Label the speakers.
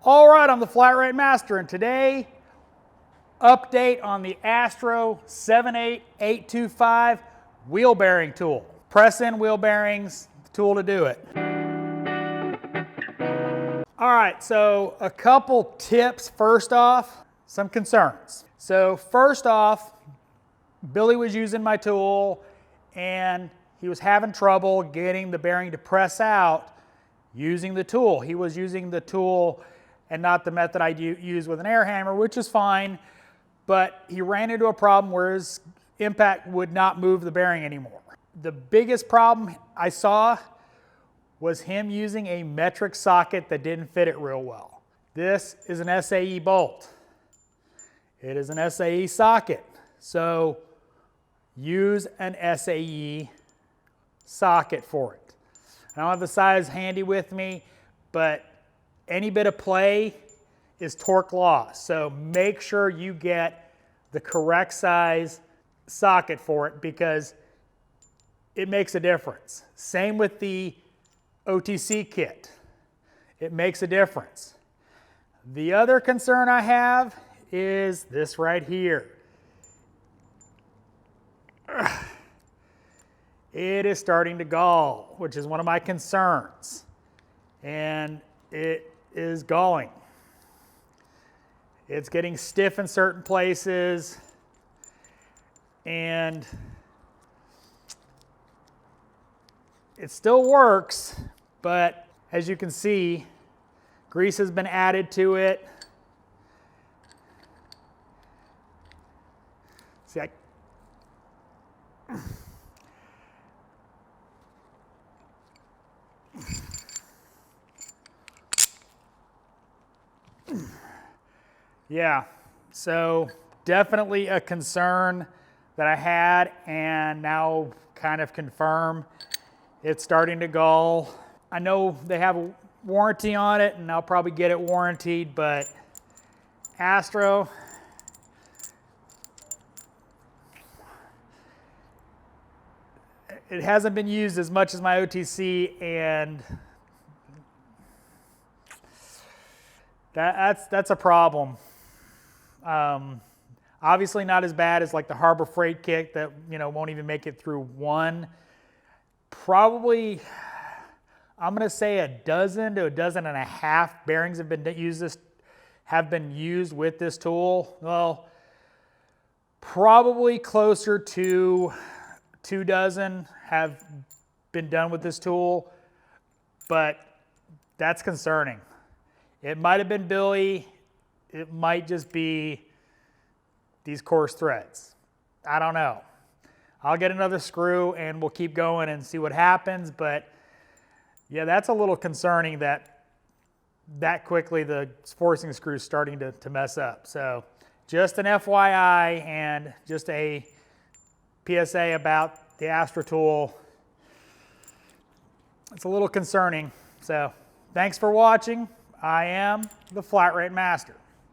Speaker 1: All right, I'm the Flat Rate Master, and today, update on the Astro 78825 wheel bearing tool. Press in wheel bearings, the tool to do it. All right, so a couple tips. First off, some concerns. So first off, Billy was using my tool and he was having trouble getting the bearing to press out using the tool. He was using the tool and not the method I use with an air hammer, which is fine, but he ran into a problem where his impact would not move the bearing anymore. The biggest problem I saw was him using a metric socket that didn't fit it real well. This is an SAE bolt. It is an SAE socket, so use an SAE socket for it. I don't have the size handy with me, but any bit of play is torque loss. So make sure you get the correct size socket for it because it makes a difference. Same with the OTC kit. It makes a difference. The other concern I have is this right here. It is starting to gall, which is one of my concerns. And it is galling. It's getting stiff in certain places, and it still works, but as you can see, grease has been added to it. See, yeah, so definitely a concern that I had, and now kind of confirm it's starting to gall. I know they have a warranty on it, and I'll probably get it warranted, but Astro, it hasn't been used as much as my OTC, and that's a problem. Obviously not as bad as like the Harbor Freight kit that won't even make it through one. Probably, I'm going to say a dozen to a dozen and a half bearings have been used with this tool. Well, probably closer to 2 dozen have been done with this tool, but that's concerning. It might have been Billy. It might just be these coarse threads. I don't know. I'll get another screw and we'll keep going and see what happens, but yeah, that's a little concerning that quickly the forcing screw is starting to mess up. So just an FYI and just a PSA about the Astro tool. It's a little concerning. So thanks for watching. I am the Flat Rate Master.